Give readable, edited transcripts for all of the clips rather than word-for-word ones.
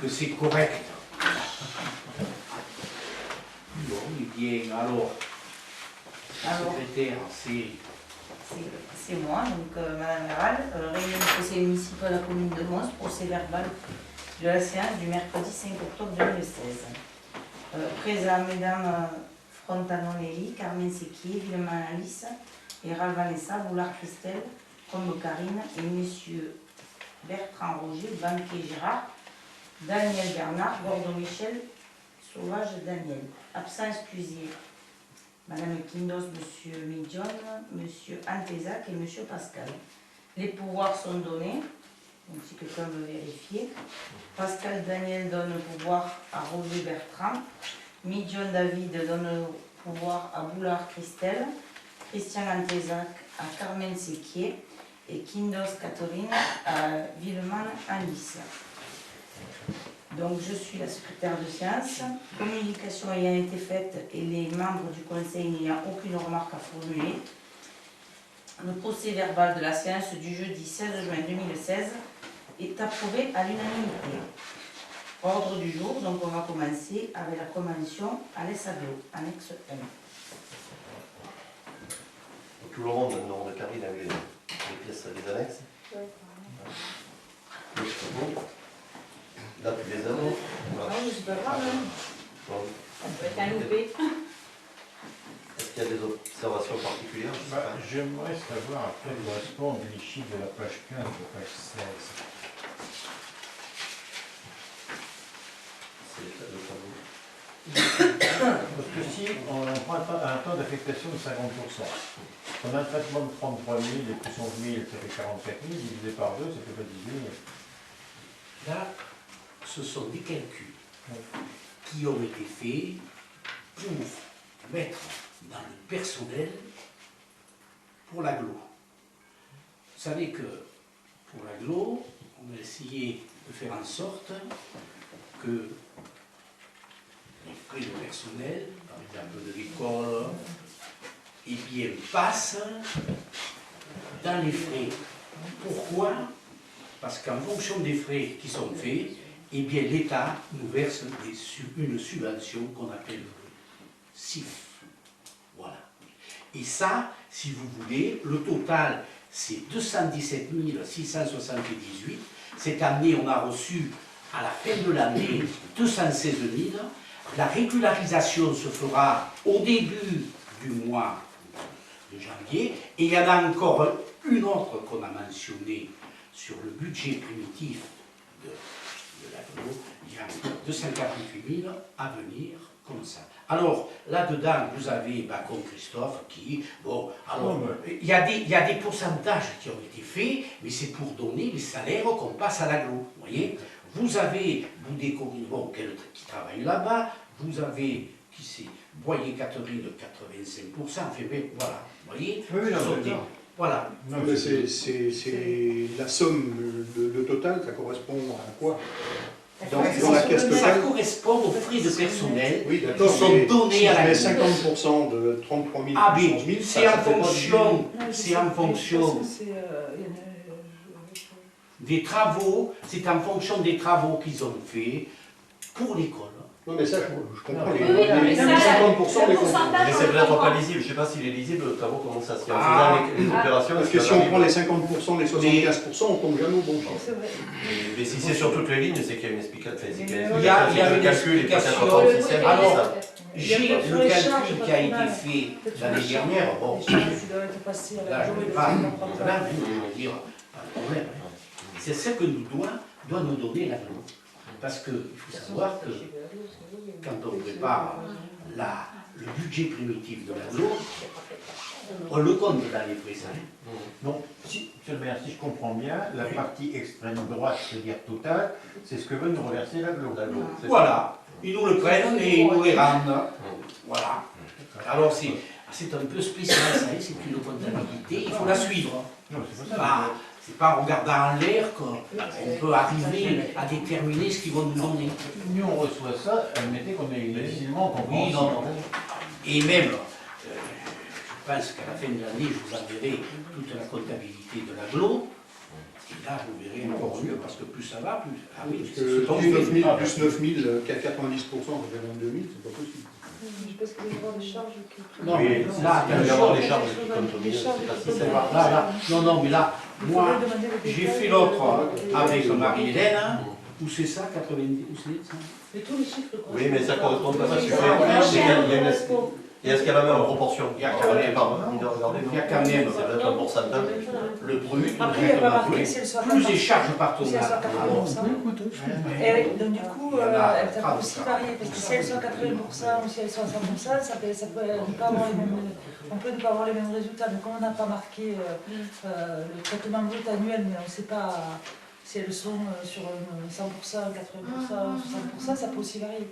que c'est correct. Bon, eh bien, alors, secrétaire, c'est moi, donc Madame Laval, réunion du conseil municipal de la commune de Mons, procès verbal de la séance du mercredi 5 octobre 2016. Présent Mesdames Frontalon-Lély, Carmen Séquier, Villeman Alice, Hérald Vanessa, Boulard Christelle, Combe Karine et Monsieur Bertrand Roger, Banquier Gérard, Daniel Bernard, Gordon Michel, Sauvage Daniel. Absent exclusif. Madame Kindos, Monsieur Midjon, Monsieur Antezac et Monsieur Pascal. Les pouvoirs sont donnés, donc si quelqu'un veut vérifier. Pascal Daniel donne le pouvoir à Roger Bertrand. Midjon David donne le pouvoir à Boulard Christelle. Christian Antezac à Carmen Séquier. Et Kindos Catherine à Villeman Alice. Donc je suis la secrétaire de séance. Communication ayant été faite et les membres du conseil n'ayant aucune remarque à formuler, le procès verbal de la séance du jeudi 16 juin 2016 est approuvé à l'unanimité. Ordre du jour, donc on va commencer avec la convention à l'ESABO, annexe 1. Tout le monde, le nom de Karine a eu les pièces des annexes. Oui. Là, tu les as. Ah oui, c'est pas grave. Bon. Ça peut être un loupé. Est-ce qu'il y a des observations particulières? J'aimerais savoir à quoi correspondent les chiffres de la page 15 et de la page 16. C'est le tableau. Parce que si on prend un taux d'affectation de 50%, on a un traitement de 33 000 et plus 11 000, ça fait 44 000, divisé par 2, ça fait pas 10 000. là, ce sont des calculs qui ont été faits pour mettre dans le personnel pour l'agglo. Vous savez que pour l'agglo, on a essayé de faire en sorte que les frais de personnel, par exemple de l'école, eh bien, passent dans les frais. Pourquoi? Parce qu'en fonction des frais qui sont faits, eh bien, l'État nous verse une subvention qu'on appelle CIF. Voilà. Et ça, si vous voulez, le total, c'est 217 678. Cette année, on a reçu, à la fin de l'année, 216 000. La régularisation se fera au début du mois de janvier. Et il y en a encore une autre qu'on a mentionnée sur le budget primitif de l'AGLO. Il y a 248 000 à venir comme ça. Alors, là-dedans, vous avez, comme Christophe, qui... Bon, alors, il y a des pourcentages qui ont été faits, mais c'est pour donner les salaires qu'on passe à l'AGLO. Vous voyez? Vous avez Boudé Corinne, qui travaille là-bas, vous avez, qui c'est, Boyer Catherine de 85%, enfin, mais voilà, vous voyez? Oui, non, voilà. Non, mais c'est la somme, le total, ça correspond à quoi? Dans la caisse Ça totale, correspond aux frais de personnel oui, qui d'accord, sont donnés à la 50% de 33 000 Ah, plus mais 11 000, c'est en fonction, des travaux, c'est en fonction des travaux qu'ils ont fait pour l'école. Non, mais ça, je comprends. Oui, Les mais 50%, les pourcentage, Mais c'est peut-être pas lisible, je ne sais pas s'il est lisible, le tableau, comment ça se fait en faisant les opérations. Parce que si on prend les 50%, les 75%, on tombe jamais au bon chiffre. Mais si c'est sur toutes les lignes, c'est qu'il y a une explication. Il y a une calcul et peut-être explication. pas officiel. Alors, j'ai le calcul qui a été fait l'année dernière. Bon, là, je ne vais pas dire, pas de problème. C'est ce que doit nous donner l'avenir. Parce qu'il faut savoir que quand on prépare le budget primitif de l'aglo, on le compte dans les frais salaires. Donc, si, monsieur le maire, si je comprends bien, la partie extrême droite, c'est-à-dire totale, c'est ce que veut nous reverser l'AGLO. Voilà, ils nous le prennent et ils nous les rendent. Voilà. Alors c'est un peu spécial, ça, c'est une comptabilité, il faut la suivre. Non, c'est pas ça. C'est pas en regardant en l'air qu'on peut arriver à déterminer ce qu'ils vont nous donner. Nous, on reçoit ça, admettez qu'on est difficilement Oui, compréhensible. non. Et même, je pense qu'à la fin de l'année, je vous enverrai toute la comptabilité de l'aglo. Et là, vous verrez encore mieux, parce que plus ça va, plus... Ah oui, Parce c'est que 14 000. 19 000 plus 9 000, 90%, ça fait 22 000, c'est pas possible. Je pense qu'il va y avoir des charges qui Non, Oui, mais c'est- là, il va y attention, avoir des charges qui comptent au des milieu, charges c'est pas qui si comptent simple. là, non, mais là, moi, j'ai fait l'autre avec Marie-Hélène, hein, où c'est ça, 90, où c'est ça? Mais tous les chiffres Oui, mais ça correspond pas à ce que Ouais, Et est-ce qu'il y a la même proportion? Il y a quand même. Regardez, Il y a quand même ça doit être un pourcentage. le brut, Après, il n'y a pas marqué si elles sont à plus les charges si elles sont à patronales. 80%. Et donc du coup, Il y en a elles peuvent aussi varier, parce que si elles sont à 80% ou si elles sont à 100%, ça peut ne pas avoir les mêmes, on peut ne pas avoir les mêmes résultats. Mais comme on n'a pas marqué le traitement brut annuel, mais on ne sait pas si elles sont sur 100%, 80%, 60%, ça peut aussi varier.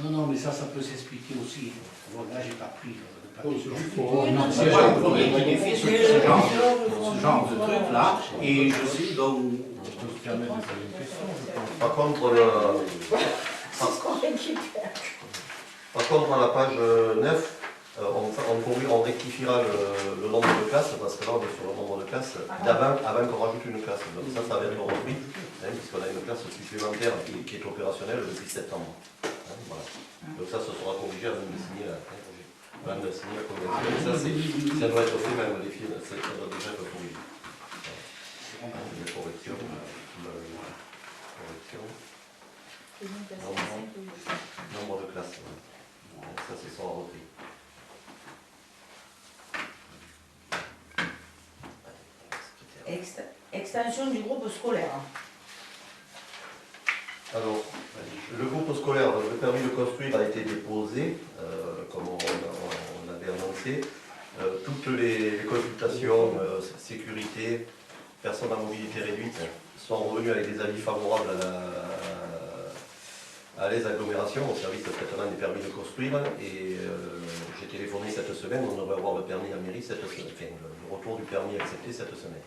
Non, mais ça peut s'expliquer aussi. Bon, là, j'ai pas pris le papier. C'est juste pour- Non, c'est pas le premier qui l'ait fait, ce genre de truc-là. Et je sais donc... Je peux se permettre de poser une question, je pense. Par contre, à la page 9, on rectifiera le nombre de classes, parce que là on est sur le nombre de classes avant qu'on rajoute une classe. Donc ça va être repris, puisqu'on a une classe supplémentaire qui est opérationnelle depuis septembre. Voilà. Donc ça sera corrigé avant de signer la convention. Ça doit être fait même, les filles, ça doit déjà être corrigé. Les corrections. Nombre de classes. Ça, c'est sera repris. Extension du groupe scolaire. Alors, le groupe scolaire, le permis de construire a été déposé, comme on l'avait annoncé. Toutes les consultations, sécurité, personnes à mobilité réduite, sont revenues avec des avis favorables à les agglomérations, au service de traitement des permis de construire. Et j'ai téléphoné cette semaine, on devrait avoir le permis à mairie cette semaine, enfin, le retour du permis accepté cette semaine.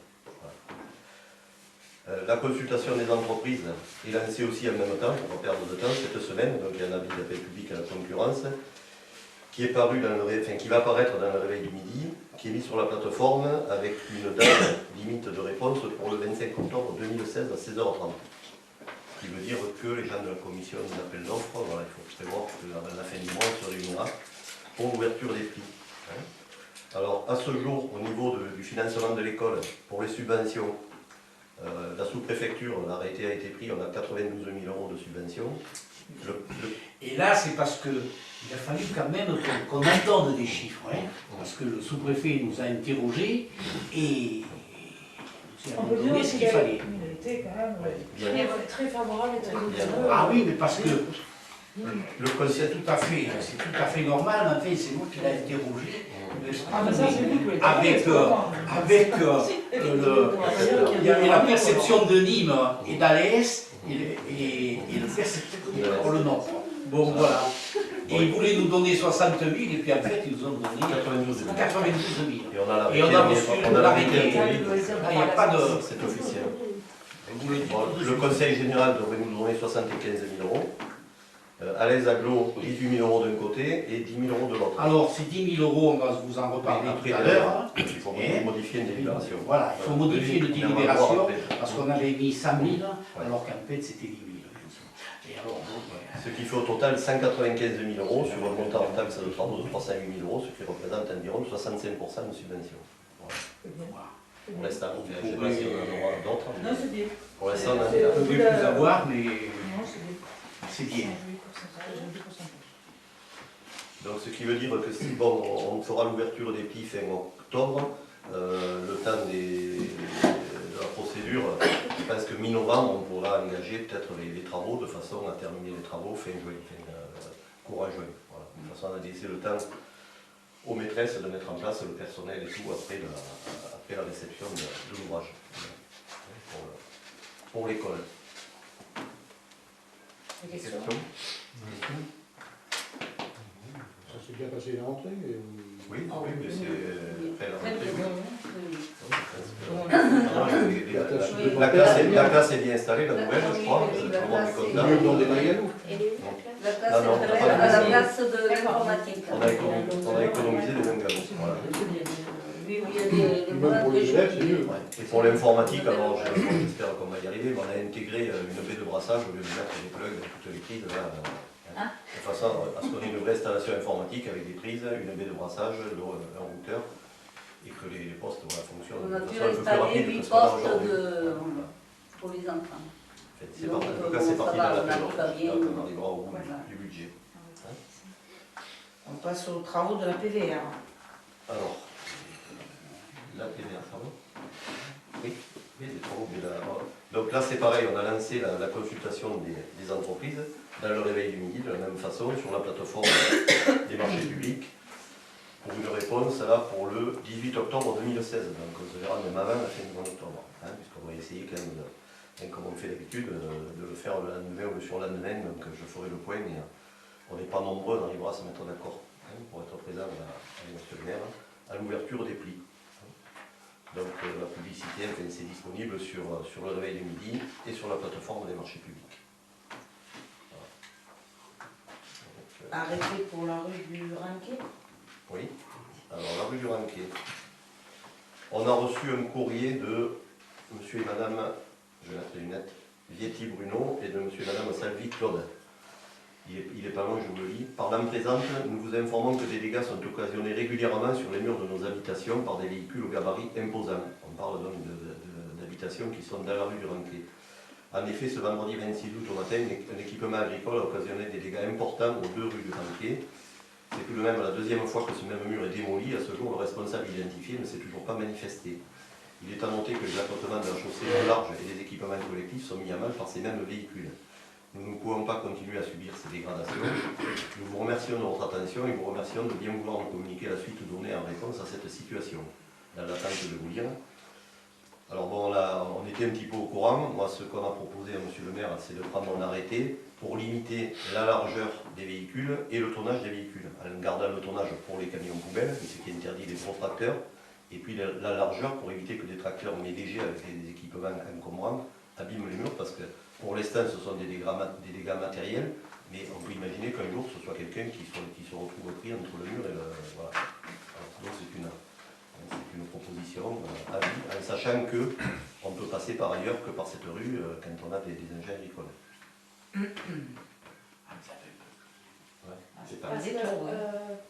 La consultation des entreprises est lancée aussi en même temps, pour ne pas perdre de temps, cette semaine. Donc il y a un avis d'appel public à la concurrence qui est paru dans qui va apparaître dans le réveil du midi, qui est mis sur la plateforme avec une date limite de réponse pour le 25 octobre 2016 à 16h30. Ce qui veut dire que les gens de la commission d'appel d'offres, voilà, il faut prévoir qu'à la fin du mois, on se réunira pour l'ouverture des prix. Alors à ce jour, au niveau du financement de l'école, pour les subventions, la sous-préfecture, l'arrêté a été pris, on a 92 000 € de subventions. Et là, c'est parce qu'il a fallu quand même qu'on entende des chiffres, hein, parce que le sous-préfet nous a interrogés et On peut dire aussi qu'il fallait. qu'il a été quand même Bien. très favorable et très Ah oui, mais parce que Le conseil, c'est tout à fait normal, en fait, c'est moi qui l'ai interrogé. Ah, mais ça, c'est vous qui l'avez Avec il y avait la perception de Nîmes et d'Alès et le perception pour le Nord. Bon, voilà. Et ils voulaient nous donner 60 000 et puis en fait, ils nous ont donné 92 000. 92 000. Et on a Et on a reçu l'arrêté. l'arrêté. Là, il n'y a pas de... C'est officiel. Bon, le conseil général devrait nous donner 75 000 €. À l'aise aglo, 18 000 € d'un côté et 10 000 € de l'autre. Alors, ces 10 000 €, on va vous en reparler tout à l'heure. Il faut modifier une délibération. Voilà, il faut modifier une délibération parce qu'on avait mis 100 000 alors qu'en fait c'était 10 000. Et alors, Ce qui fait au total 195 000 € sur un montant en taxe de travaux de 308 000 €, ce qui représente environ 65% de subvention. Voilà. Pour l'instant, je ne sais pas si on en aura d'autres. Non, c'est bien. Pour l'instant, on en on est là. ne peut plus avoir, mais Non, c'est bien. c'est bien. Donc ce qui veut dire que si bon, on fera l'ouverture des prix fin octobre, le temps de la procédure, je pense que mi-novembre, on pourra engager peut-être les travaux de façon à terminer les travaux fin juin, courant juin. Voilà. De façon à laisser le temps aux maîtresses de mettre en place le personnel et tout après la réception de l'ouvrage pour l'école. Des questions? Ça s'est bien passé la rentrée. Oui, mais c'est après la rentrée. Oui. La classe est bien installée, la nouvelle, je crois. Tout le monde est content. Mieux que dans des magasins. La place à la place de l'informatique. On a économisé des mêmes galons. Voilà. Celui où il y a des Même pour les élèves, c'est mieux. Ouais. Et pour l'informatique, alors j'espère qu'on va y arriver, mais on a intégré une baie de brassage au lieu de mettre des plugs, toutes les prises, là, de façon à ce qu'on ait une vraie installation informatique avec des prises, une baie de brassage, un routeur, et que les postes fonctionnent On a de pu façon un peu plus installer rapide 8 que ce qu'on a postes aujourd'hui. pour les enfants. En fait, c'est Donc, en tout cas, c'est ça parti va, de la on arrive à bien. on arrivera au bout Voilà. du budget. On passe aux travaux de la PVR. Alors, la PVR, ça va? Oui, les travaux de la... Donc là, c'est pareil, on a lancé la consultation des entreprises dans le réveil du midi, de la même façon, sur la plateforme des marchés publics, pour une réponse là pour le 18 octobre 2016. Donc on se verra même avant la fin du mois d'octobre, puisqu'on va essayer quand même, comme on fait d'habitude, de le faire le lendemain ou le surlendemain. Donc je ferai le point, mais on n'est pas nombreux, on arrivera à se mettre d'accord pour être présent avec monsieur le maire à l'ouverture des plis. Donc la publicité, enfin, c'est disponible sur le réveil du midi et sur la plateforme des marchés publics. Voilà. Donc, Arrêté pour la rue du Ranquet. oui, alors la rue du Ranquet. On a reçu un courrier de monsieur et madame, je vais mettre les lunettes, Vietti Bruno et de monsieur et madame Salvi Claude. Il est pas loin, je vous le lis. Par l'âme présente, nous vous informons que des dégâts sont occasionnés régulièrement sur les murs de nos habitations par des véhicules au gabarit imposant. On parle donc d'habitations qui sont dans la rue du Ranquet. En effet, ce vendredi 26 août au matin, un équipement agricole a occasionné des dégâts importants aux 2 rues du Ranquet. C'est tout de même la deuxième fois que ce même mur est démoli. À ce jour, le responsable identifié ne s'est toujours pas manifesté. Il est à noter que les accotements de la chaussée au large et les équipements collectifs sont mis à mal par ces mêmes véhicules. Nous ne pouvons pas continuer à subir ces dégradations. Nous vous remercions de votre attention et vous remercions de bien vouloir nous communiquer la suite donnée en réponse à cette situation. Dans l'attente de vous lire. Alors bon, là, on était un petit peu au courant. Moi, ce qu'on a proposé à monsieur le maire, c'est de prendre un arrêté pour limiter la largeur des véhicules et le tonnage des véhicules, en gardant le tonnage pour les camions poubelles, ce qui interdit les gros tracteurs, et puis la largeur pour éviter que des tracteurs mais légers avec des équipements encombrants abîment les murs, parce que pour l'instant ce sont des dégâts matériels, mais on peut imaginer qu'un jour ce soit quelqu'un qui se retrouve pris entre le mur et le... Voilà. Alors, donc c'est une proposition à vie, en sachant qu'on peut passer par ailleurs que par cette rue quand on a des engins agricoles. C'est pas Parce que,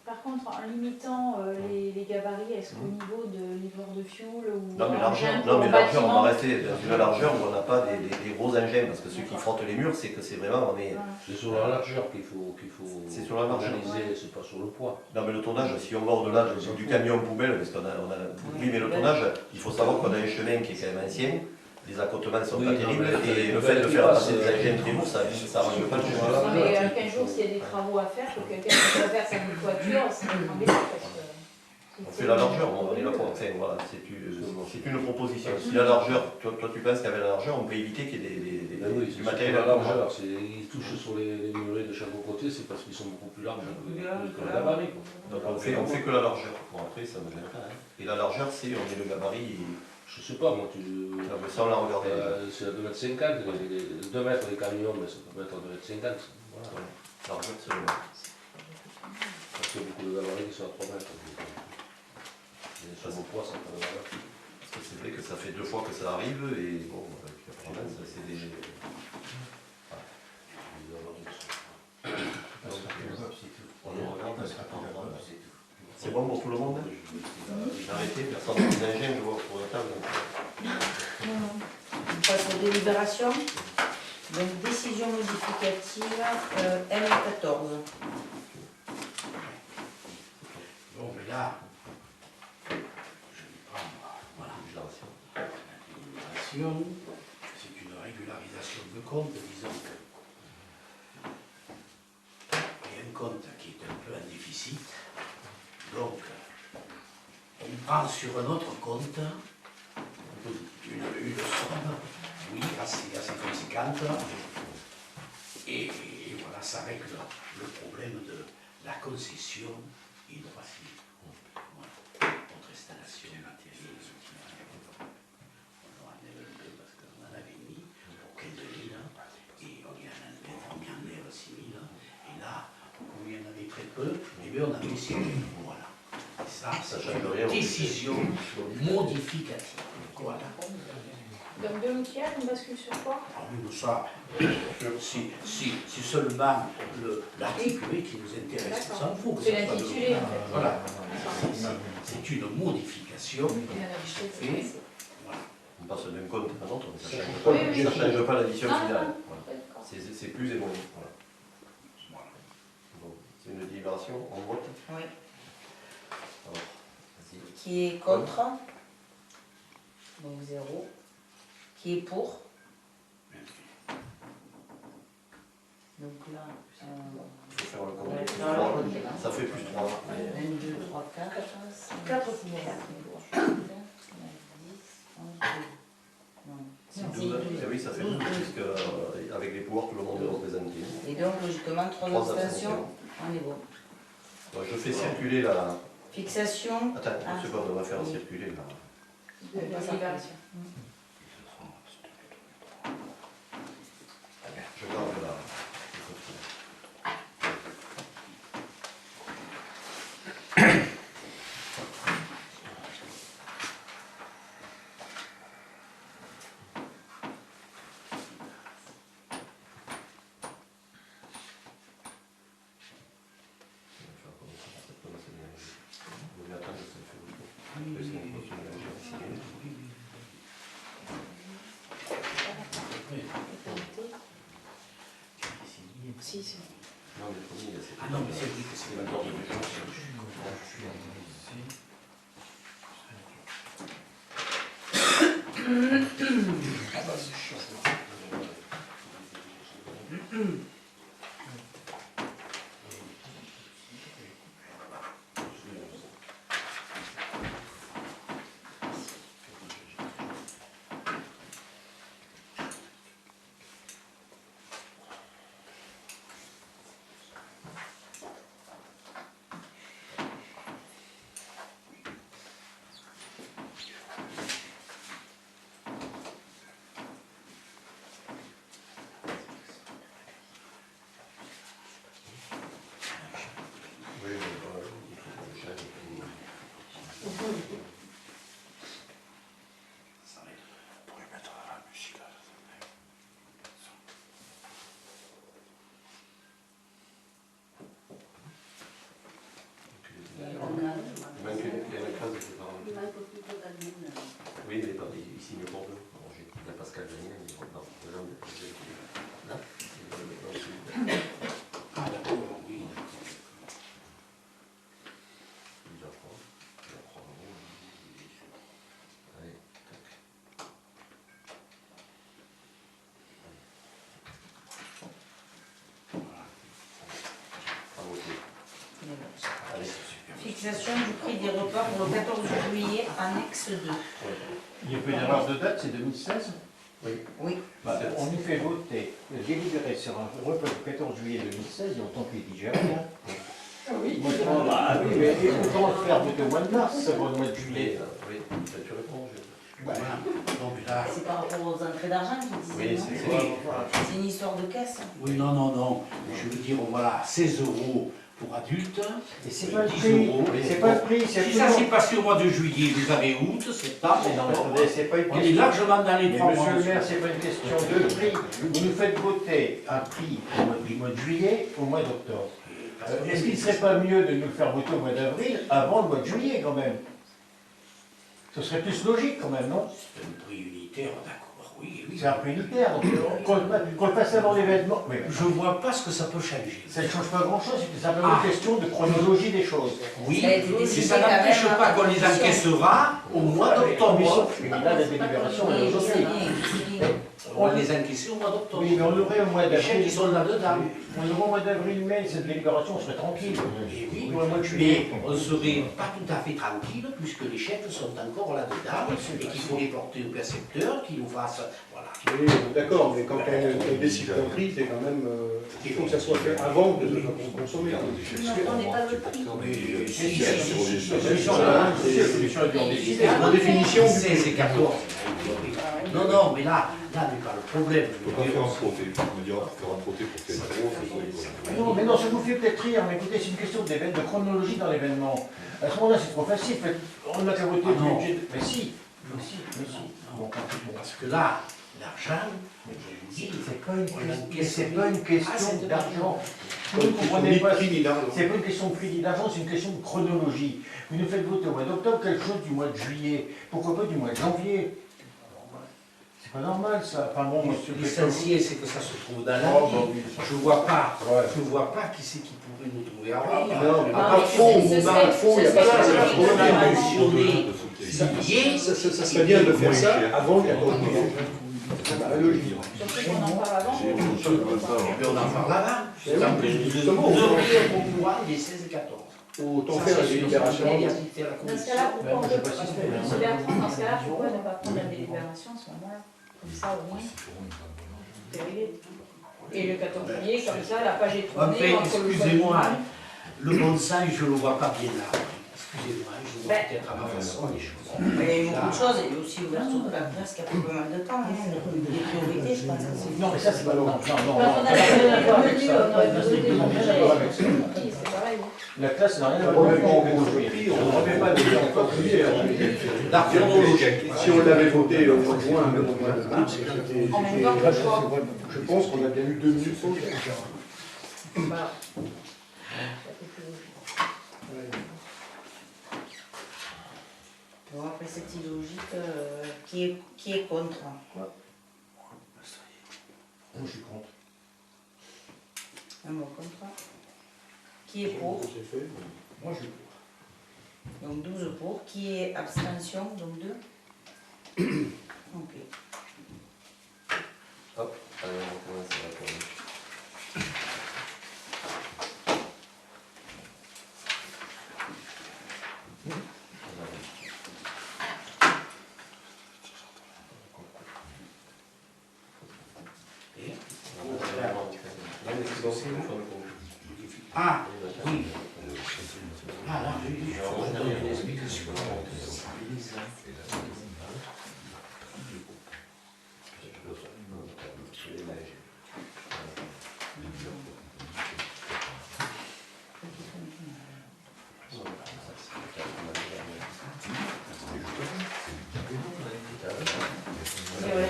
par contre, en limitant les gabarits, est-ce qu'au niveau de livreur de fuel ou Non mais engin largeur, pour largeur, on bâtiment, va rester dans une largeur où on n'a pas des gros engins, parce que ceux qui frottent les murs, c'est que c'est vraiment, on est... C'est sur la largeur qu'il faut C'est sur la largeur. organiser, c'est pas sur le poids. Non mais le tonnage, si on va au-delà du camion poubelle, parce qu'on a... Oui mais le tonnage, il faut savoir qu'on a un chemin qui est quand même ancien, les accotements sont pas terribles, et le fait de faire passer des engins très lourds, ça n'arrange pas le chemin. mais qu'un jour, s'il y a des travaux à faire, que quelqu'un puisse faire sa toiture, c'est embêtant parce que... On fait la largeur, on est là pour... Enfin, voilà, c'est une proposition. Si la largeur, toi tu penses qu'avec la largeur, on peut éviter qu'il y ait du matériel la à largeur. largeur, ils touchent sur les murets de chaque côté, c'est parce qu'ils sont beaucoup plus larges que le gabarit. Donc on fait que la largeur. Bon après ça me gêne pas. Et la largeur c'est, on met le gabarit, Je sais pas, moi, ça on l'a regardé. c'est à 2,50 m, 2 mètres les camions, mais ça peut être à 2,50 m. Voilà. Largeur c'est le... Parce qu'il y a beaucoup de gabarits qui sont à 3 mètres. Et sur vos poids, ça peut le valeur. Parce que c'est vrai que ça fait 2 fois que ça arrive et bon, ça c'est des... On le regarde, c'est bon pour tout le monde? Arrêtez, personne n'a d'engin, je vois pour la table. On passe aux délibérations. Donc, décision modificative M14. Bon, mais là, Je vais prendre, voilà, la délibération, c'est une régularisation de compte, disons que il y a un compte qui est un peu en déficit, donc on prend sur un autre compte une somme, oui, assez conséquente, et voilà, ça règle le problème de la concession hydroacide. Voilà, notre installation matérielle. On en enlève un peu parce qu'on en avait mis pour 15 000, et on y enlève 6 000, et là, comme il y en avait très peu, et bien on a mis 6 000, voilà. Ça, Ça c'est change rien. une décision modificative. Voilà. Donc de l'outillage, on bascule sur quoi? Ah oui, mais ça, c'est seulement l'article oui, qui nous intéresse. D'accord. Ça, il faut que C'est ça soit l'intitulé, de- en fait. Voilà. D'accord. C'est une modification. Et voilà. On passe d'un compte à un autre, mais ça Oui, ne oui. change pas l'addition Non, finale. non. Voilà. D'accord. C'est plus et moins. Voilà. Bon, c'est une délibération, on vote. Oui. Alors, vas-y. Qui est contre? Donc 0. Qui est pour? Donc là, Il faut faire le compte. ouais, Plus faire le trois. compte, là. Ça fait plus 3. 1, 2, 3, 4, 5, 4 6, 7, 8, 9, 10, 11, 12. Non, C'est c'est 12. 12. Eh oui, ça fait 12, puisque avec les pouvoirs, tout le monde est représenté. Et donc, logiquement, 3 Trois abstentions, abstentions. on est bon. Bon, je fais circuler la... Fixation. Attends, Ah. une seconde, on va faire circuler la... De délibération. Je garde la... Si, c'est Non, mais le premier, c'est... Ah non, mais c'est vrai que c'est l'accord de Oui, il faut qu'on le change. Pour lui mettre la musique là. Il manque une case, c'est pas Il manque plutôt d'admin. Oui, mais pas ici, mais pour deux. Alors, j'ai la Pascal Daniel, mais non, là, Ah d'accord, oui. Allez, tac. À voter. Allez, Fixation du prix des repas pour le 14 juillet, annexe 2. Il y a pas une erreur de date, c'est 2016. Oui. Bah, on nous fait voter, délibérer sur un repas du 14 juillet 2016, et autant qu'il digère rien. Oui. Moi, je pense, bah, oui, mais autant le faire voter au mois de mars, au mois de juillet. oui, tu réponds, Voilà. Non, mais là, C'est par rapport aux entrées d'argent qu'ils disaient, Oui, non c'est- oui. C'est une histoire de caisse. Oui, non, non, non. Je veux dire, voilà, 16 € pour adultes, Et c'est pas le 10 prix, €. c'est pas le prix, c'est Si ça s'est passé au mois de juillet, vous avez août, septembre, Mais non, mais octobre, attendez, c'est pas une on est question. largement dans les Mais 3 mois. monsieur le maire, c'est pas une question de prix. Vous nous faites voter un prix du mois de juillet au mois d'octobre. Est-ce qu'il ne serait pas mieux de nous le faire voter au mois d'avril avant le mois de juillet quand même? Ce serait plus logique quand même, non? C'est un prix unitaire, d'accord, oui, oui. C'est un prix unitaire, donc qu'on le fasse avant l'événement. Mais Je vois pas ce que ça peut changer. ça ne change pas grand-chose, c'est simplement une question de chronologie des choses. Oui, Ça a été mais décidé ça quand n'empêche même pas en qu'on les commission. encaissera au mois d'octobre. Mais là, la délibération est Oui, je sais aujourd'hui. bien, je sais bien. On va les encaisser au mois d'octobre. Oui, mais on l'aurait au mois Les chèques, d'avril. ils sont là-dedans. On l'aurait au mois d'avril-mai, cette délibération, on serait tranquille. Et oui, Ou au mois de juillet. mais on ne serait pas tout à fait tranquille puisque les chèques sont encore là-dedans et qu'il faut les porter au percepteur, qu'il nous fasse. Voilà. Oui, d'accord, mais quand on décide d'un prix, c'est quand même. Il faut que ça soit fait avant de consommer. On n'est pas le prix. Mais Si, si, si, si, si, la solution a dû en décider. En définition, 16 et 14. Non, non, mais là n'est pas le problème. Il ne faut pas faire un proté. On me dira, faire un proté pour quel zéro, c'est pas les Non, mais non, ça vous fait peut-être rire, mais écoutez, c'est une question de chronologie dans l'événement. À ce moment-là, c'est trop facile. On n'a qu'à voter le budget. Mais si. Bon, Parce que là, l'argent, je vous dis, c'est pas une question d'argent. Vous ne comprenez pas. C'est pas une question de prix d'argent, c'est une question de chronologie. Vous nous faites voter au mois d'octobre quelque chose du mois de juillet. Pourquoi pas du mois de janvier? C'est pas normal ça. Enfin bon, l'essentiel, c'est que ça se trouve dans la Oh, vie. bah oui. Je vois pas qui c'est qui pourrait nous trouver à rien. Non, mais Ah, pas de fond, ce dans le fond, il n'y a pas serait- de ce On a serait- mentionné ça serait bien de faire ça avant qu'il y ait la logique. Surtout qu'on en parle avant. Mais on en parle avant. Eh oui, justement, Vous auriez au courant les 16 et 14. autant Ça, faire la c'est sûr, délibération. c'est l'égalité à la Dans ce commission. cas-là, pourquoi on je peut sais pas si c'est Monsieur Bertrand, dans ce cas-là, pourquoi ne pas prendre la délibération à ce moment-là? Comme ça, au moins, c'est réglé. Et le 14 juillet, comme ça, la page est tournée. Enfin, entre le excusez-moi, code le bon sens, je ne le vois pas bien là. Excusez-moi, je le vois Ben, peut-être à ma façon les choses. Il y a eu beaucoup de choses, il y a eu aussi l'ouverture de la presse qui a pris pas mal de temps, hein. Des priorités, je pense que c'est... non, mais ça c'est pas normal. Non, Quand on a revenu, on aurait besoin de budget. Oui, c'est pareil. La classe n'a rien à On voir remet avec pas en le cause le prix, on ne remet pas déjà en cause le prix. L'archéologie. Si on l'avait voté au mois de juin, même au mois de mars, c'était- En même temps, pourquoi je pense qu'on a bien eu 2 minutes pour le faire. Voilà. Ça fait plus logique. Bon, après cette illogique, qui est contre? Moi je suis contre. Un mot contre. Qui est pour? C'est fait. Moi, je le vois. Donc 12 pour. Qui est abstention? Donc 2. Ok. Hop, allez, on commence à répondre. Et Ah, Ah, oui. Ah, là, oui, il faudrait donner une explication. C'est vrai.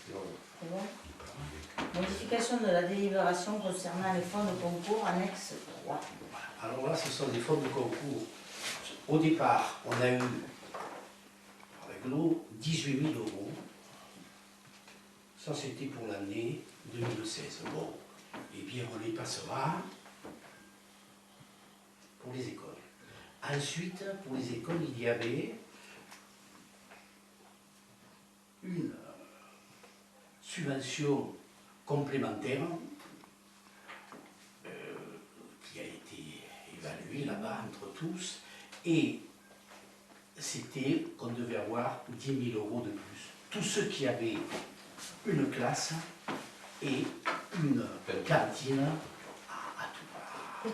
C'est bon. Modification de la délibération concernant les fonds de concours annexe 3. Alors là, ce sont des fonds de concours. Au départ, on a eu, avec l'eau, 18 000 euros. Ça, c'était pour l'année 2016. Bon, eh bien, on les passera pour les écoles. Ensuite, pour les écoles, il y avait une subvention complémentaire qui a été évaluée là-bas entre tous, et c'était qu'on devait avoir 10 000 euros de plus. Tous ceux qui avaient une classe et une cantine à tout.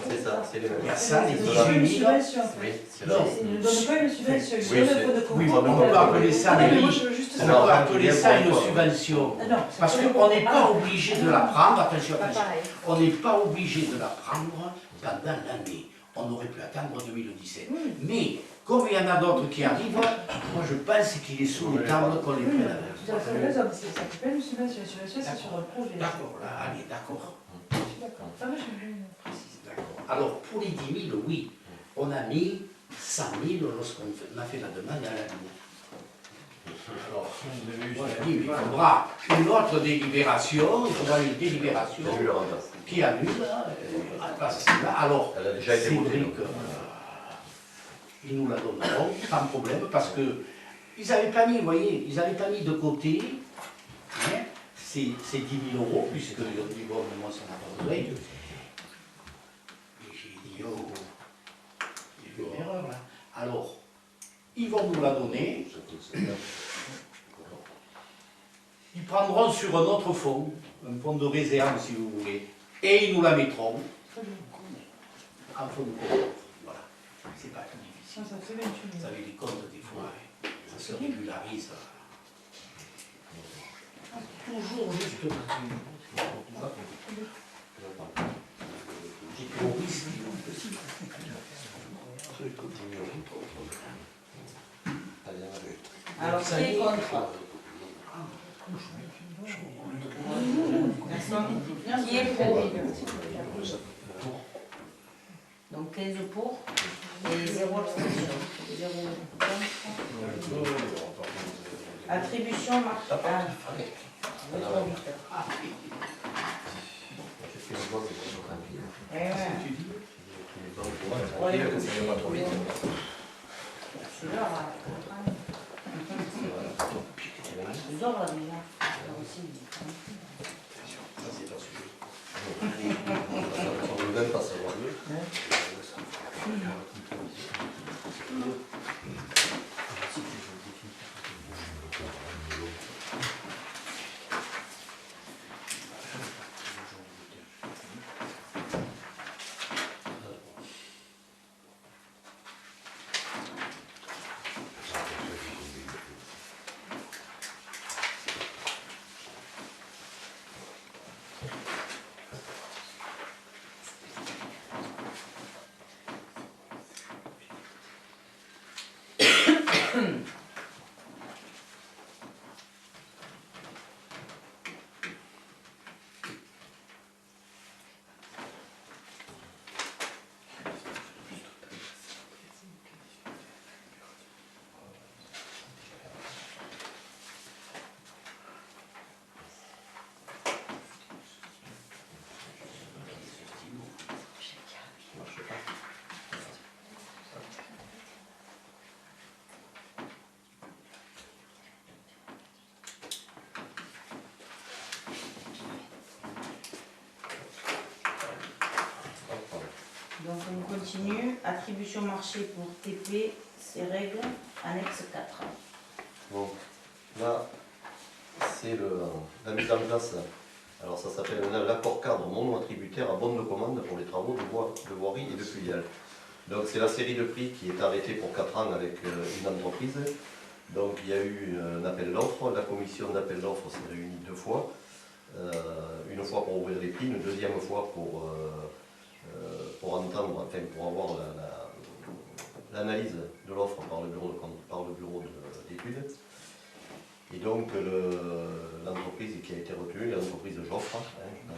c'est ça, c'est les mêmes. Il y a ça, les C'est 18 une 000. subvention. Oui, c'est là. Non. Il ne donne pas une subvention, il Oui, donne c'est- un fonds de Oui, concours. on peut appeler ça, Ah, mais mais moi, je veux juste on Alors, peut appeler ça une pourquoi subvention. Ah non, c'est Parce pas le qu'on n'est concours. pas obligé de la prendre, attention, Pas attention, pareil. on n'est pas obligé de la prendre pendant l'année. On aurait pu attendre 2017. Mais, comme il y en a d'autres qui arrivent, moi je pense qu'il est sous les tables qu'on les prenne avec. Ça peut pas nous soumettre sur le c'est sur un projet. D'accord, là, allez, d'accord. D'accord. Ça va, je vais préciser. D'accord. Alors, pour les 10 000, oui, on a mis 100 000 lorsqu'on a fait la demande à la limite. Alors, on a dit, il faudra une autre délibération, il faudra une délibération J'ai vu le remplace. qui annule, remplace celle-là. Alors, Elle a déjà été votée. Cédric, ils nous la donneront, pas de problème, parce que ils n'avaient pas mis, vous voyez, ils n'avaient pas mis de côté hein, ces 10 000 euros, puisqu'ils ont dit, bon, mais moi, ça n'a pas besoin. Et j'ai dit, oh, il y a eu une erreur là. Alors, ils vont nous la donner. Ils prendront sur un autre fonds, un fonds de réserve si vous voulez, et ils nous la mettront en fonds de compte. Voilà, c'est pas plus difficile. Ça fait 28 Vous 000. savez, les comptes, des fois, ça se régularise. Toujours juste au risque. Alors, qui est contre? Qui est pour? Donc 15 pour et 0 abstention. 0 contre. Attribution marche. Ah, vous êtes trop vite. Eh ouais. C'est l'heure là. C'est l'heure là déjà. Là aussi. On ne veut même pas savoir mieux. Donc on continue. Attribution marché pour TP, ces règles, annexe 4. Bon, là, c'est la mise en place. Alors ça s'appelle l'accord cadre mono-attributaire à bonne de commande pour les travaux de voirie et de fluvial. Donc c'est la série de prix qui est arrêtée pour 4 ans avec une entreprise. Donc il y a eu un appel d'offres. La commission d'appel d'offres s'est réunie 2 fois. Une fois pour ouvrir les prix, une deuxième fois pour entendre, enfin pour avoir l'analyse de l'offre par le bureau d'études. Et donc l'entreprise qui a été retenue, l'entreprise Joffre, M.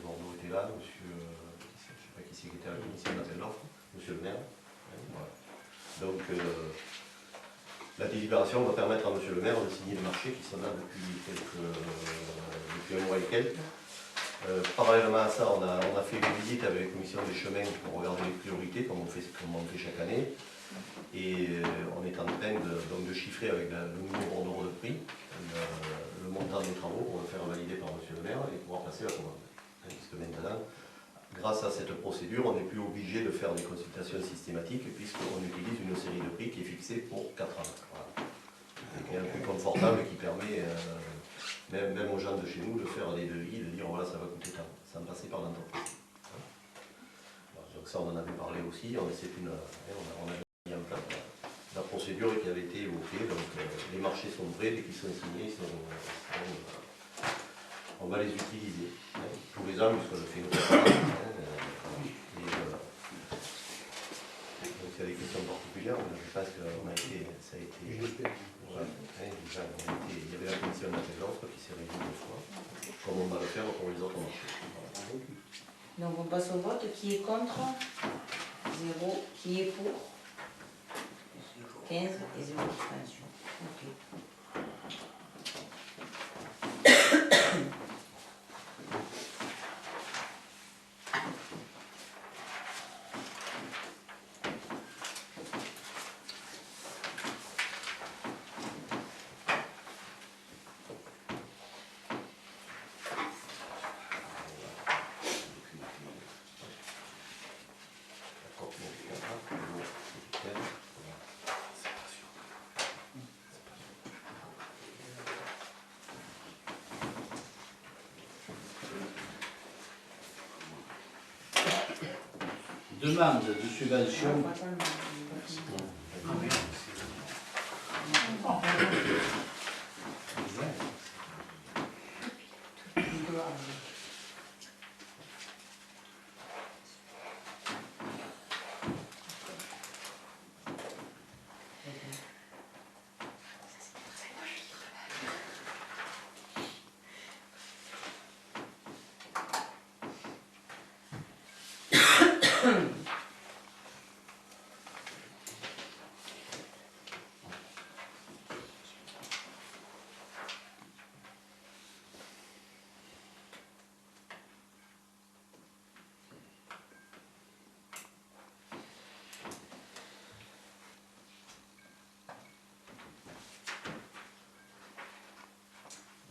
Bordeaux était là, monsieur, je ne sais pas qui c'est qui était à la commission d'appel d'offres, monsieur le maire. Voilà. Donc la délibération va permettre à monsieur le maire de signer le marché qui sont là depuis un mois et quelques. Parallèlement à ça, on a fait une visite avec la commission des chemins pour regarder les priorités, comme on fait chaque année. Et on est en train de chiffrer avec le nouveau ordre de prix le montant des travaux pour le faire valider par monsieur le maire et pouvoir passer la commande. Parce que maintenant, grâce à cette procédure, on n'est plus obligé de faire des consultations systématiques puisqu'on utilise une série de prix qui est fixée pour 4 ans. Voilà. Et qui est un peu confortable et qui permet même aux gens de chez nous de faire des devis, de dire voilà ça va coûter tant, sans passer par l'entreprise. Voilà. Donc ça on en avait parlé aussi, on a mis en place la procédure qui avait été évoquée, donc les marchés sont prêts, dès qu'ils sont signés, on va les utiliser. Tous les ans, puisqu'on le fait une fois par an. Donc il y a des questions particulières, mais je pense que ça a été... Voilà, il y avait la commission un appel d'offres qui s'est réuni 2 fois, comme on va le faire pour les autres marchés. Donc on passe au vote. Qui est contre? 0. Qui est pour? 15 et 0 abstention. Ok. Demande de subvention.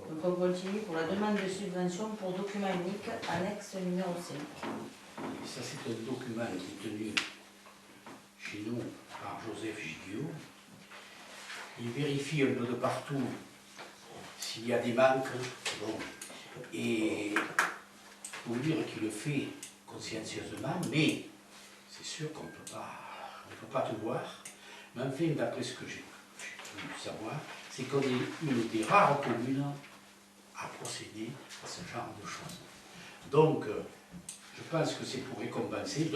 Donc on continue pour la demande de subvention pour document unique, annexe numéro 5. Et ça, c'est un document qui est tenu chez nous par Joseph Giguiot. Il vérifie un peu de partout s'il y a des manques. Bon. Et il faut dire qu'il le fait consciencieusement, mais c'est sûr qu'on ne peut pas tout voir. Mais enfin, d'après ce que j'ai pu savoir, c'est qu'on est une des rares communes à procéder à ce genre de choses. Donc, je pense que c'est pour récompenser.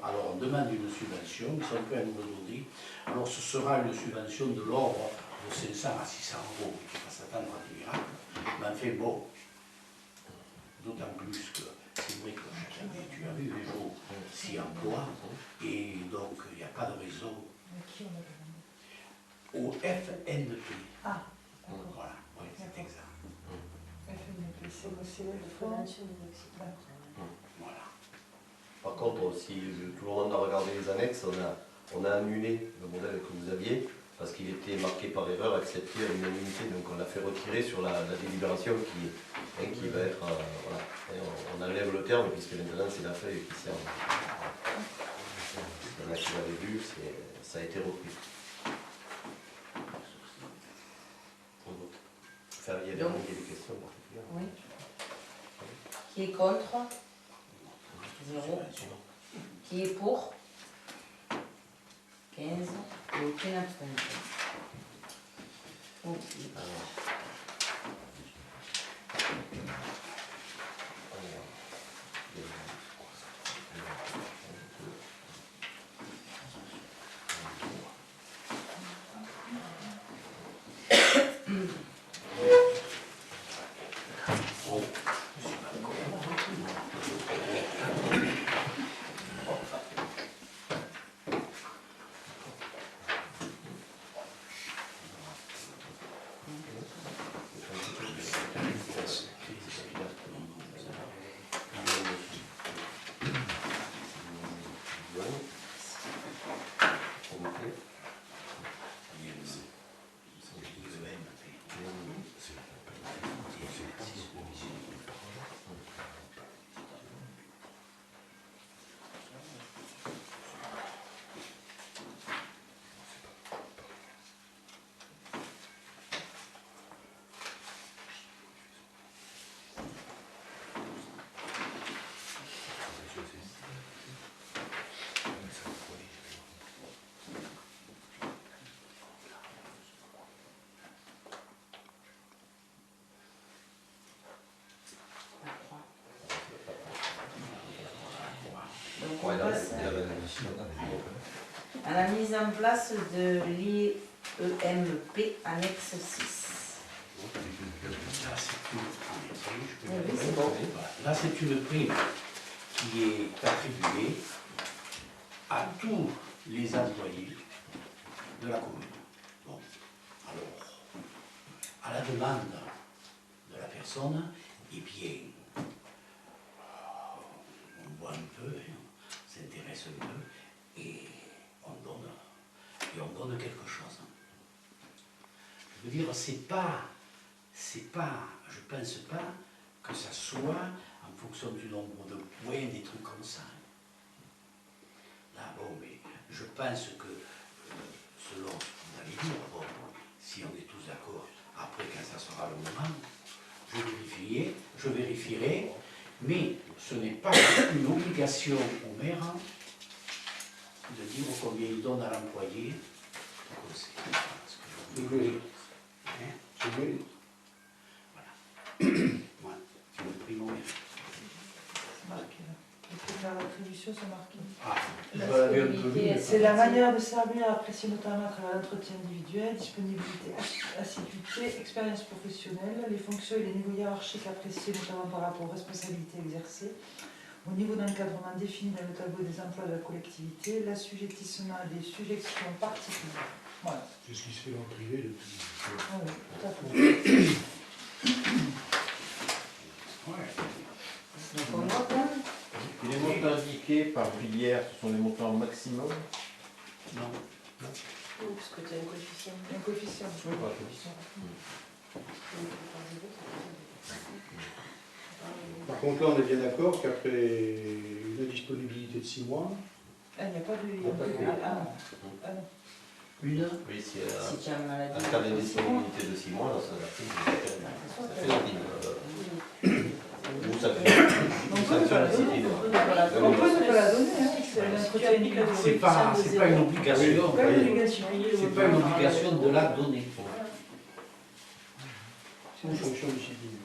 Alors, on demande une subvention, ils sont prêts à nous le donner. Alors, ce sera une subvention de l'ordre de 500 à 600 euros, qui va s'attendre à des miracles. Mais enfin, bon, d'autant plus que c'est vrai que chaque année, tu as vu, les jours s'y emploient, et donc, il n'y a pas de raison. Au FNP. Ah, voilà, oui, c'est exact. FNP, c'est le fonds. Voilà. Par contre, si tout le monde a regardé les annexes, on a annulé le modèle que vous aviez parce qu'il était marqué par erreur, accepté à l'unanimité. Donc on l'a fait retirer sur la délibération qui va être... voilà. Et on enlève le terme puisque maintenant c'est la feuille qui sert. Il y en a qui l'avaient vu, ça a été repris. Il y avait des questions particulières. Oui. Qui est contre? 0. Qui est pour? 15 et aucune abstention. Ok. Donc on passe à la mise en place de l'IEMP annexe 6. oui, c'est bon. Voilà. Là, c'est une prime qui est attribuée à tous les employés de la commune. Bon, alors, à la demande de la personne, eh bien, on voit un peu, hein, on s'intéresse un peu, et on donne quelque chose. Je veux dire, je pense pas que ça soit en fonction du nombre de points, des trucs comme ça. Là, bon, mais je pense que, selon ce que vous allez dire, bon, si on est tous d'accord, après, quand ça sera le moment, je vérifierai, mais ce n'est pas une obligation au maire de dire combien il donne à l'employé. Oui. Oui. Moi, c'est le prix au maire. C'est marqué là. Les critères d'attribution sont marqués. Ah, La je l'avais un peu stabilité, lu. C'est la manière de servir appréciée notamment à travers l'entretien individuel, disponibilité, assiduité, expérience professionnelle, les fonctions et les niveaux hiérarchiques appréciés notamment par rapport aux responsabilités exercées, au niveau d'encadrement défini dans le tableau des emplois de la collectivité, l'assujettissement à des sujections particulières. Voilà. C'est ce qui se fait dans le privé depuis. Ah oui, tout à fait. Ouais. Donc on vote, hein. Et les montants indiqués par filière, ce sont les montants maximum? Non. Oui, parce que tu as un coefficient. Un coefficient. Oui, par coefficient. Par contre, là, on est bien d'accord qu'après une disponibilité de 6 mois, Ah, il n'y a pas de... Ah non. Une. Oui, si Si tu as une maladie. en cas d'indisponibilité de 6 mois, là, ça fait la prime. Ou ça fait On peut ne pas la donner. On peut ne pas la donner, hein. C'est l'entretien individuel. C'est pas une obligation. Pas une obligation. C'est pas une obligation de la donner. c'est une fonction discipline.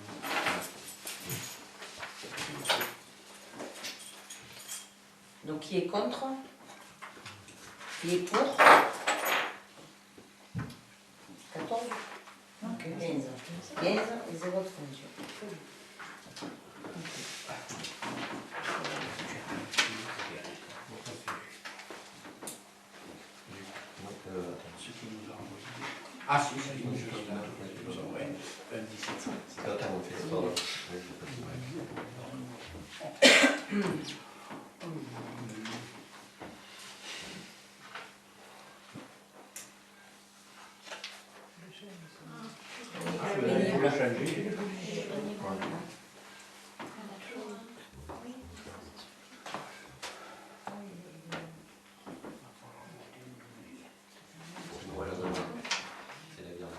Donc qui est contre? Qui est pour? 14? Ok. 15. 15 et 0 abstention. Ce qui nous a envoyé. Ah, si, ça y est, je suis là. Ouais, un 17. C'est quand on fait ça, là. Oui, je sais pas si- On l'a changé. Voilà, c'est la dernière.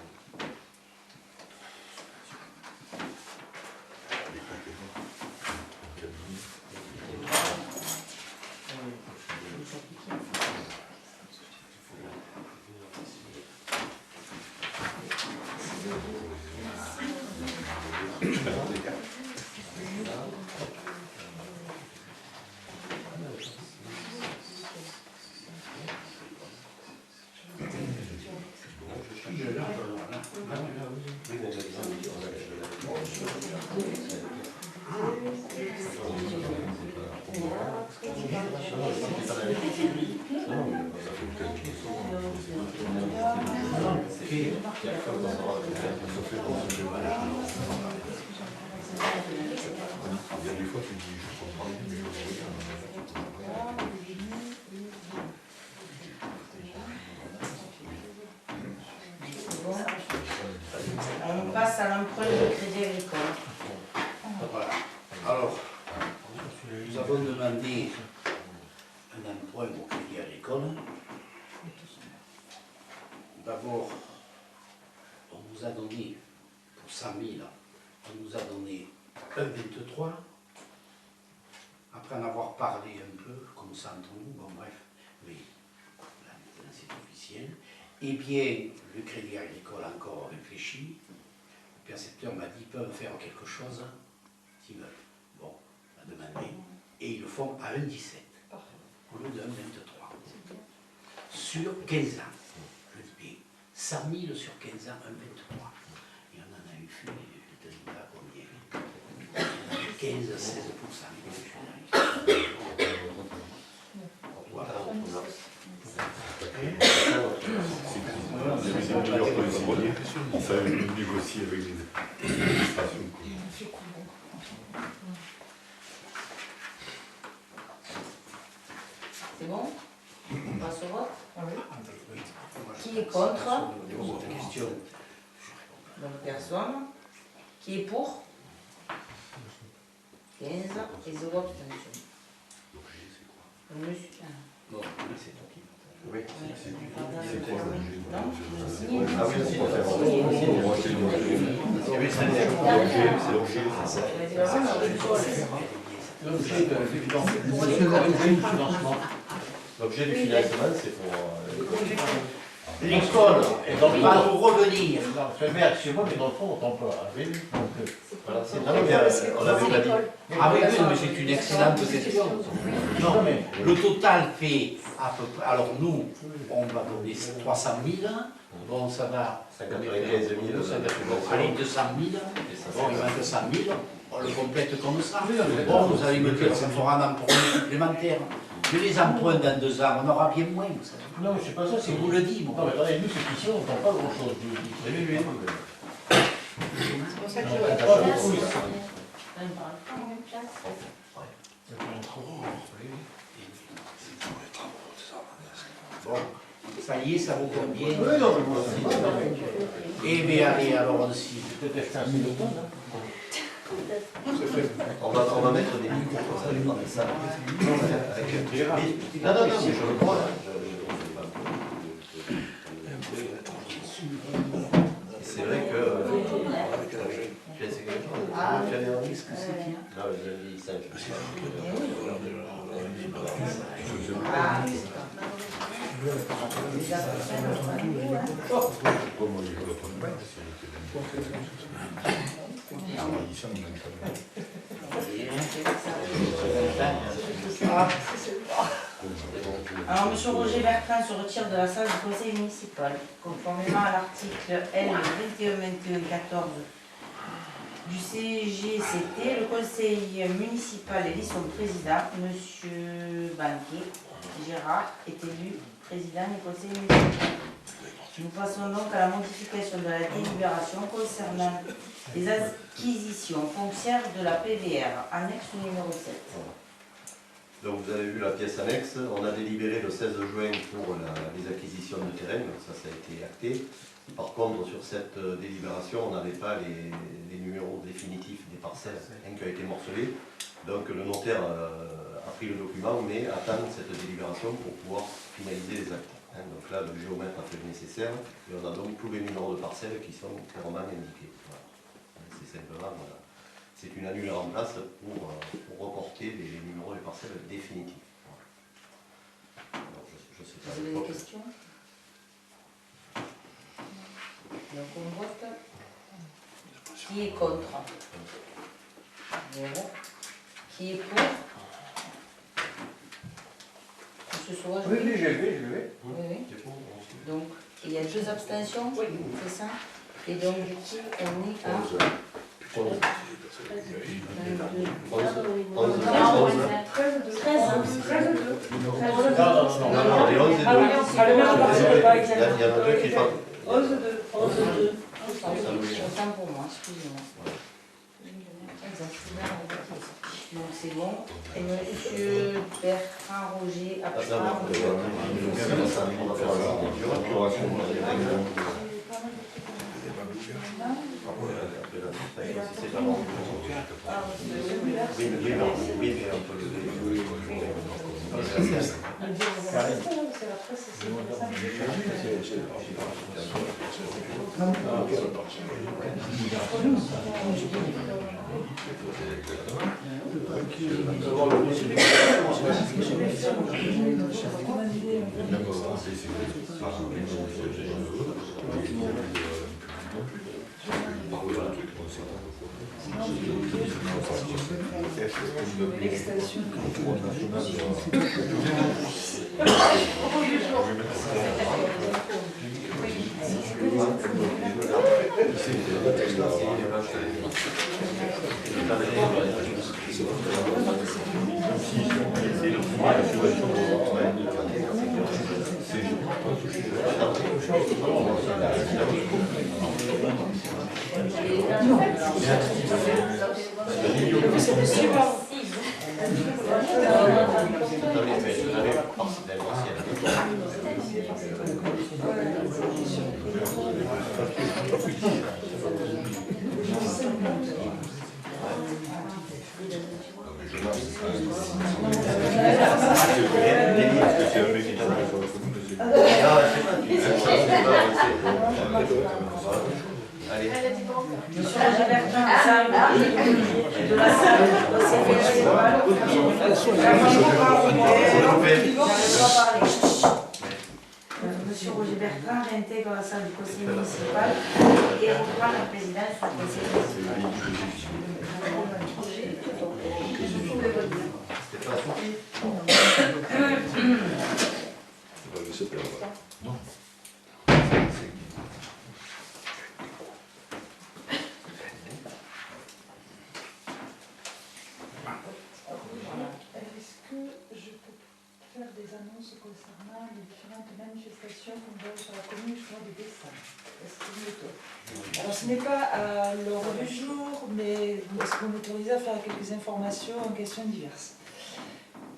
Oui, mais On passe à l'emprunt de crédit agricole. Voilà. Alors, nous avons demandé un emprunt au crédit agricole. D'abord, on nous a donné, pour 100 000, on nous a donné 1,23. Après en avoir parlé un peu, comme ça entre nous, bon bref, mais là maintenant c'est officiel. Eh bien, le crédit agricole a encore réfléchi. Le percepteur m'a dit qu'ils peuvent faire quelque chose s'ils veulent. Bon, on a demandé. Et ils le font à 1,17 au lieu de 1,23. Sur 15 ans. Je dis bien, 100 000 sur 15 ans, 1,23. Et on en a eu fait, je te dis pas combien. 15 à 16%. Voilà. On savait négocier avec les administrations. C'est bon? On passe au vote? Qui est contre? Donc personne. Qui est pour? 15 et 0 abstention. Monsieur. Bon, c'est toi qui votes. Oui, Non, ah oui, aussi, l'objet du financement, c'est pour... L'école est dans le va fond. nous revenir. Non, c'est bien chez moi, mais dans le fond, on t'emploie. Vous avez vu? Voilà, c'est... Non, mais on l'avait pas dit. Ah oui, oui, mais c'est une excellente question. Non, mais le total fait à peu près. Alors nous, on va donner 300 000. Bon, ça va. 95 000. Allez, 200 000. Bon, il va 200 000. On le complète comme ça. Bon, vous allez me dire, ça fera un emprunt supplémentaire. Mais les emprunts dans 2 ans, on aura bien moins, vous savez. Non, c'est pas ça, Je vous le dis, moi. Non, mais attendez, nous, c'est qu'ici, on n'entend pas grand-chose. C'est pour ça que je On vois n'entend pas pas beaucoup, bien. ça. Bon, ça y est, ça vous convient. Oui, non, mais moi, Eh bien, allez, alors on s'y. c'est peut-être un siloton, hein. On va mettre des micros comme ça, les prendre ça. Non, non, mais je le crois. C'est vrai que... Tu as essayé quelque chose? Tu avais un risque aussi? Non, je dis ça. Alors, M. Roger Bertrand se retire de la salle du conseil municipal, conformément à l'article L 21-21-14 du CGCT. Le conseil municipal élit son président, M. Banquet Gérard, est élu président du conseil municipal. Nous passons donc à la modification de la délibération concernant les acquisitions foncières de la PVR, annexe numéro 7. Donc vous avez vu la pièce annexe, on a délibéré le 16 juin pour les acquisitions de terrain, donc ça a été acté. Par contre, sur cette délibération, on n'avait pas les numéros définitifs des parcelles, un qui a été morcelé. Donc le notaire a pris le document, mais attend cette délibération pour pouvoir finaliser les actes. Donc là, le géomètre a fait le nécessaire, et on a donc tous les numéros de parcelles qui sont clairement indiqués. Voilà. C'est simplement, voilà. C'est une annulaire en place pour reporter les numéros des parcelles définitifs. Voilà. Alors, je sais pas. Vous avez des questions? Donc on vote. Qui est contre? 0. Qui est pour? Monsieur Sauvage? Oui, oui, je vais. Oui, oui. Donc, il y a 2 abstentions, c'est ça? Et donc, du coup, on est à... 11. Ah oui, on sera le même à partir de pas exactement. Il y en a 2 qui parlent. 11-2. Autant pour moi, excusez-moi. Exact. Donc c'est bon. Et monsieur Bertrand Roger absent. L'extension. C'est le suivant. Monsieur Roger Bertrand, salle de la salle du conseil municipal. Monsieur Roger Bertrand réintègre la salle du conseil municipal et reprend la présidence du conseil municipal. Est-ce que je peux faire des annonces concernant les différentes manifestations qu'on va sur la commune jusqu'au mois de décembre? Est-ce que vous m'autorisez? Alors ce n'est pas à l'ordre du jour, mais est-ce que vous m'autorisez à faire quelques informations en questions diverses?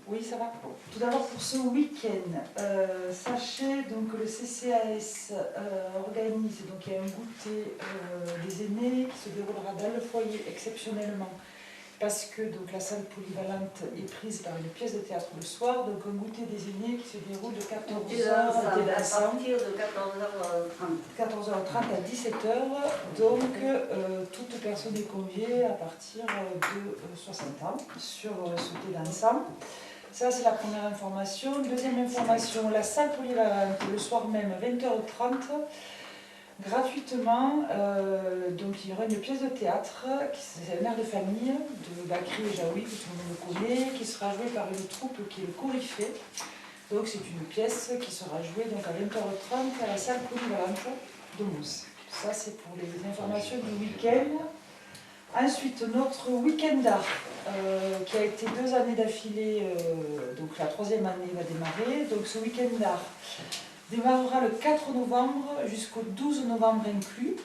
Oui, ça va. Tout d'abord pour ce week-end, sachez donc que le CCAS organise, donc il y a un goûter des aînés qui se déroulera dans le foyer exceptionnellement, parce que donc, la salle polyvalente est prise par une pièce de théâtre le soir, donc un goûter des aînés qui se déroule de 14h à partir de 14h30 à 17h, donc toute personne est conviée à partir de 60 ans sur ce thé dansant. Ça, c'est la première information. Deuxième information, la salle polyvalente, le soir même, 20h30, gratuitement, donc il y aura une pièce de théâtre, c'est Mère de famille, de Bakri et Jaoui, que tout le monde connaît, qui sera jouée par une troupe qui est le Coryphée. Donc c'est une pièce qui sera jouée donc, à 20h30 à la salle polyvalente de Mousse. Ça, c'est pour les informations du week-end. Ensuite, notre week-end d'art, qui a été 2 années d'affilée, donc la 3e année va démarrer. Donc ce week-end d'art démarrera le 4 novembre jusqu'au 12 novembre inclus.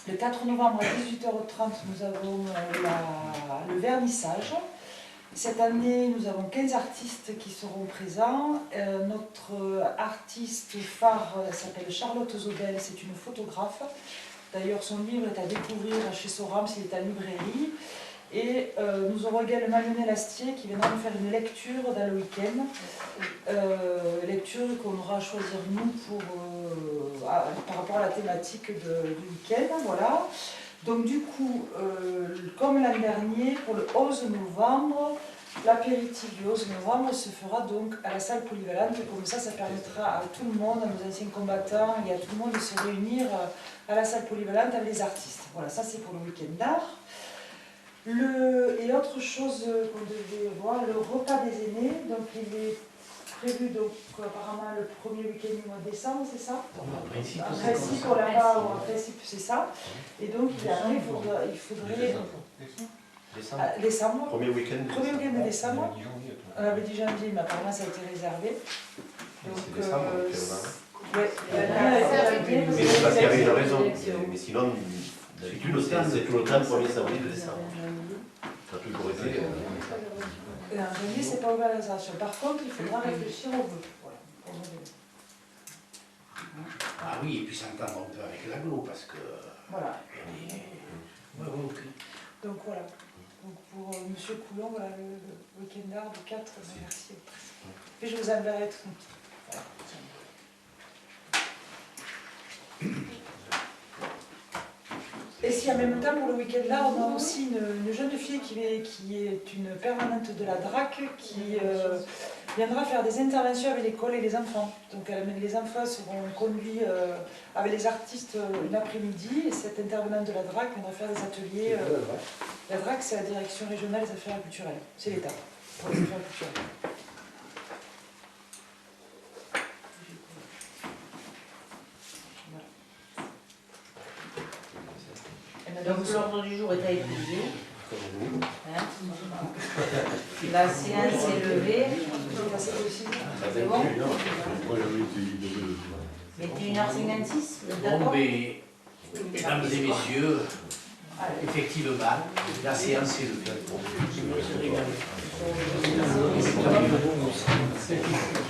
Le 4 novembre à 18h30, nous avons le vernissage. Cette année, nous avons 15 artistes qui seront présents. Notre artiste phare s'appelle Charlotte Zobel, c'est une photographe. D'ailleurs, son livre est à découvrir chez Sorams, il est à librairie. Et nous aurons également Lionel Astier qui viendra nous faire une lecture dans le week-end. Lecture qu'on aura à choisir nous par rapport à la thématique du week-end. Voilà. Donc du coup, comme l'an dernier, pour le 11 novembre, l'apéritif du 11 novembre se fera donc à la salle polyvalente. Comme ça permettra à tout le monde, à nos anciens combattants et à tout le monde de se réunir à la salle polyvalente avec les artistes. Voilà, ça c'est pour le week-end d'art. Et autre chose qu'on devait voir, le repas des aînés, donc il est prévu donc, apparemment le premier week-end du mois de décembre, c'est ça? En principe, on l'a pas, en principe c'est ça. Et donc il faudrait décembre. Premier week-end de décembre. On avait dit janvier, mais apparemment ça a été réservé. C'est décembre, ouais. Mais c'est parce qu'il y avait une raison. Mais sinon, d'habitude, c'est tout le temps le 1er samedi de décembre. Ça a toujours été. En janvier, c'est pas ouvert à l'organisation. Par contre, il faudra réfléchir au vœu. Voilà. Ah oui, et puis s'entendre un peu avec l'agglo, parce que... Voilà. Ouais, ok. Donc voilà. Donc pour M. Coulon, voilà le week-end d'art du 4, merci. Et je vous enverrai tout. Voilà. Et si en même temps, pour le week-end là, on a aussi une jeune fille qui est une permanente de la DRAC qui viendra faire des interventions avec l'école et les enfants. Donc les enfants seront conduits avec les artistes une après-midi et cette intervenante de la DRAC viendra faire des ateliers. La DRAC, c'est la Direction Régionale des Affaires Culturelles. C'est l'État pour les affaires culturelles. Donc l'ordre du jour est à étudier. Hein? La séance est levée. C'est bon? Moi, j'avais été 21h56, vous êtes Bon, d'accord? mais, mesdames et messieurs, effectivement, la séance est levée. Merci.